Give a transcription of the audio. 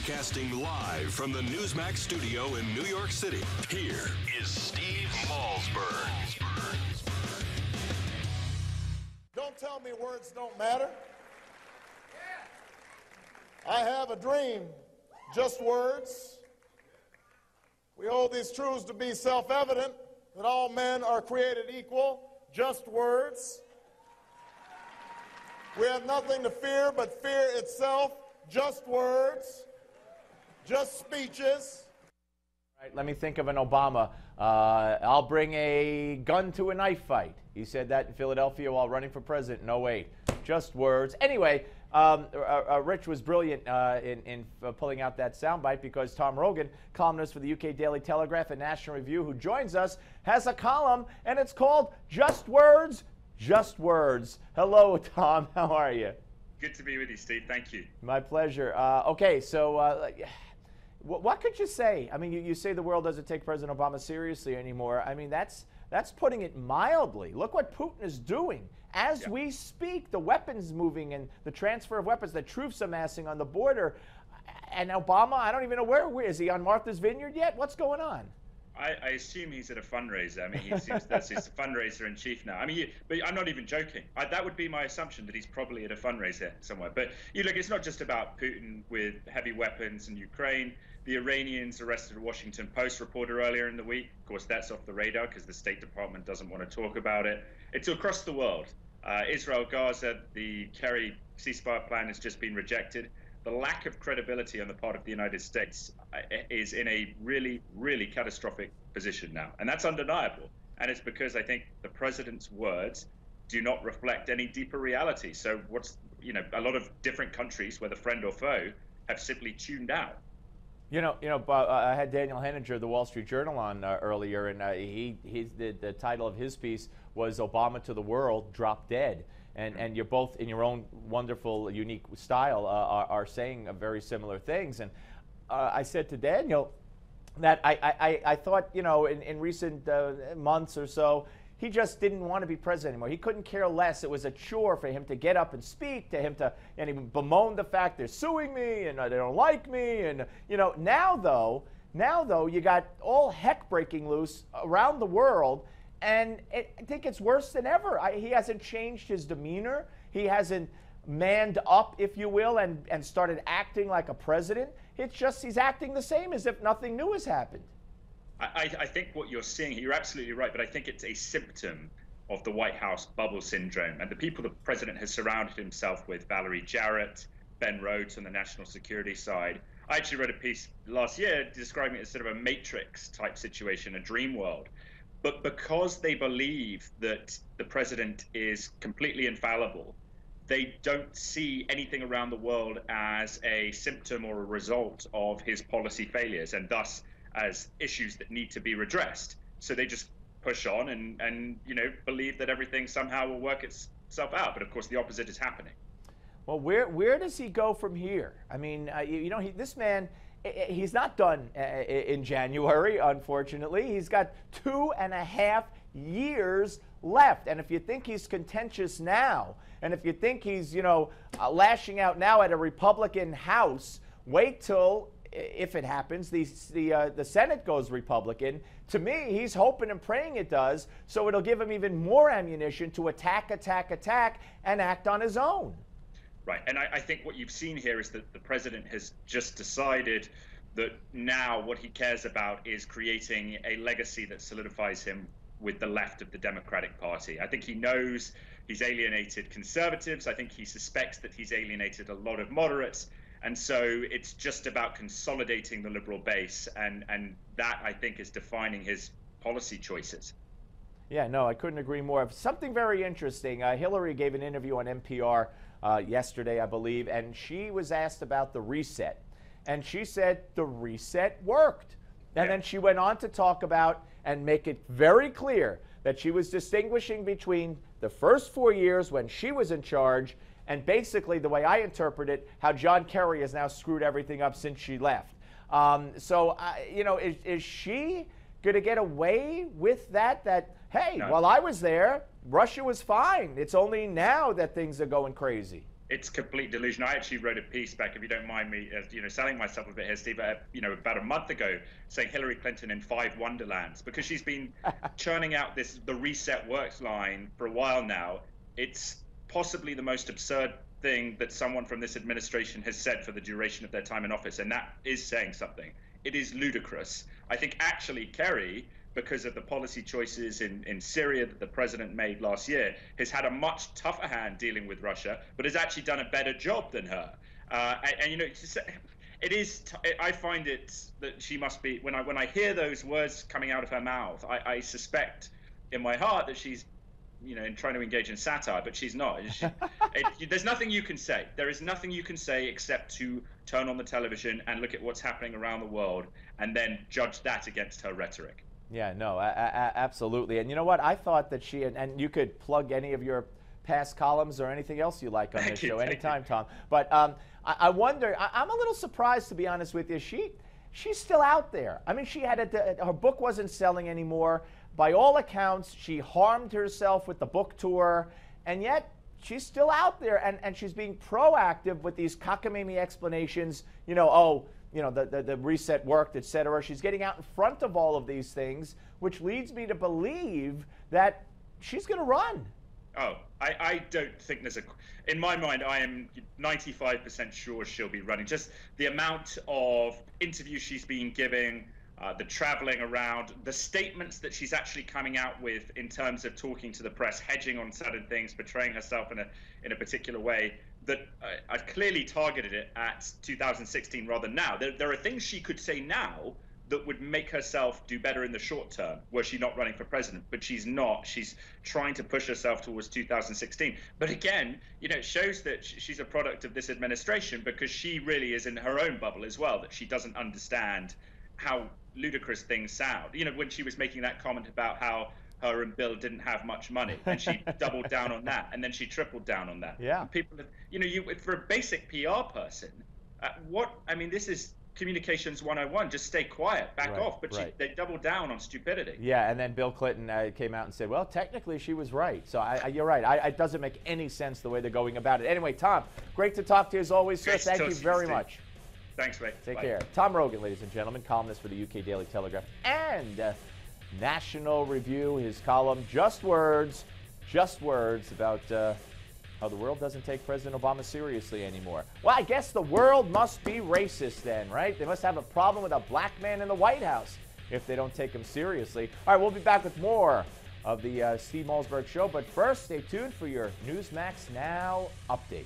Broadcasting live from the Newsmax studio in New York City, here is Steve Malzberg. Don't tell me words don't matter. I have a dream, just words. We hold these truths to be self-evident, that all men are created equal, just words. We have nothing to fear but fear itself, just words, just speeches. All right, let me think of an Obama. I'll bring a gun to a knife fight. He said that in Philadelphia while running for president in 08. Just words. Anyway, Rich was brilliant in pulling out that soundbite because Tom Rogan, columnist for the UK Daily Telegraph and National Review, who joins us, has a column, and it's called Just Words, Just Words. Hello, Tom. How are you? Good to be with you, Steve. Thank you. My pleasure. Okay, so what could you say? I mean, you say the world doesn't take President Obama seriously anymore. I mean, that's putting it mildly. Look what Putin is doing. As we speak, the weapons moving and the transfer of weapons, the troops amassing on the border. And Obama, I don't even know where is he on Martha's Vineyard yet? What's going on? I assume he's at a fundraiser. I mean, he seems that's his fundraiser in chief now. I mean, but I'm not even joking. That would be my assumption, that he's probably at a fundraiser somewhere. But you look, it's not just about Putin with heavy weapons in Ukraine. The Iranians arrested a Washington Post reporter earlier in the week. Of course, that's off the radar because the State Department doesn't want to talk about it. It's across the world. Israel, Gaza, the Kerry ceasefire plan has just been rejected. The lack of credibility on the part of the United States is in a really, really catastrophic position now. And that's undeniable. And it's because I think the president's words do not reflect any deeper reality. So a lot of different countries, whether friend or foe, have simply tuned out. I had Daniel Henninger of the Wall Street Journal on earlier, and the title of his piece was "Obama to the World, Drop Dead." And you're both, in your own wonderful, unique style, are saying very similar things. And I said to Daniel that I thought, in recent months or so, he just didn't want to be president anymore. He couldn't care less. It was a chore for him to get up and speak, and he bemoaned the fact they're suing me and they don't like me. And, now though, you got all heck breaking loose around the world. And I think it's worse than ever. He hasn't changed his demeanor. He hasn't manned up, if you will, and started acting like a president. It's just he's acting the same as if nothing new has happened. I think what you're seeing, you're absolutely right, but I think it's a symptom of the White House bubble syndrome. And the people the president has surrounded himself with, Valerie Jarrett, Ben Rhodes on the national security side. I actually wrote a piece last year describing it as sort of a Matrix type situation, a dream world. But because they believe that the president is completely infallible, they don't see anything around the world as a symptom or a result of his policy failures, and thus as issues that need to be redressed. So they just push on and believe that everything somehow will work itself out. But of course, the opposite is happening. Well, where does he go from here? I mean, this man. He's not done in January, unfortunately. He's got 2.5 years left. And if you think he's contentious now, and if you think he's, lashing out now at a Republican House, wait till, if it happens, the Senate goes Republican. To me, he's hoping and praying it does, so it'll give him even more ammunition to attack, and act on his own. Right, and I think what you've seen here is that the president has just decided that now what he cares about is creating a legacy that solidifies him with the left of the Democratic Party. I think he knows he's alienated conservatives. I think he suspects that he's alienated a lot of moderates. And so it's just about consolidating the liberal base. And that, I think, is defining his policy choices. Yeah, no, I couldn't agree more. Something very interesting. Hillary gave an interview on NPR yesterday, I believe, and she was asked about the reset. And she said the reset worked. And then she went on to talk about and make it very clear that she was distinguishing between the first 4 years when she was in charge and basically, the way I interpret it, how John Kerry has now screwed everything up since she left. Is she going to get away with that? Hey, No. While I was there, Russia was fine. It's only now that things are going crazy. it's complete delusion. I actually wrote a piece back, if you don't mind me, selling myself a bit here, Steve, about a month ago, saying Hillary Clinton in 5 wonderlands, because she's been churning out the reset works line for a while now. It's possibly the most absurd thing that someone from this administration has said for the duration of their time in office, and that is saying something. It is ludicrous. I think actually Kerry, because of the policy choices in Syria that the president made last year, has had a much tougher hand dealing with Russia, but has actually done a better job than her. It is. I find it that she must be. When I hear those words coming out of her mouth, I suspect in my heart that she's, trying to engage in satire, but she's not. There's nothing you can say. There is nothing you can say except to turn on the television and look at what's happening around the world, and then judge that against her rhetoric. Yeah, no, absolutely. And you know what? I thought that and you could plug any of your past columns or anything else you like on this show anytime, Tom. But I wonder, I'm a little surprised, to be honest with you. She's still out there. I mean, her book wasn't selling anymore. By all accounts, she harmed herself with the book tour, and yet she's still out there, and she's being proactive with these cockamamie explanations, the reset worked, etc. She's getting out in front of all of these things, which leads me to believe that she's going to run. Oh, I don't think in my mind, I am 95% sure she'll be running. Just the amount of interviews she's been giving, the traveling around, the statements that she's actually coming out with in terms of talking to the press, hedging on certain things, portraying herself in a particular way, that I've clearly targeted it at 2016 rather than now. There are things she could say now that would make herself do better in the short term, were she not running for president, but she's not. She's trying to push herself towards 2016. But again, it shows that she's a product of this administration, because she really is in her own bubble as well, that she doesn't understand how ludicrous things sound. When she was making that comment about how her and Bill didn't have much money, and she doubled down on that, and then she tripled down on that. Yeah. And people, for a basic PR person, this is communications 101. Just stay quiet, back off. But they doubled down on stupidity. Yeah, and then Bill Clinton came out and said, well, technically she was right. So you're right. It doesn't make any sense the way they're going about it. Anyway, Tom, great to talk to you as always, sir. Thank you very much. Thanks, mate. Take care. Tom Rogan, ladies and gentlemen, columnist for the UK Daily Telegraph and National Review. His column, Just Words, about how the world doesn't take President Obama seriously anymore. Well, I guess the world must be racist then, right? They must have a problem with a black man in the White House if they don't take him seriously. All right, we'll be back with more of the Steve Malzberg Show. But first, stay tuned for your Newsmax Now update.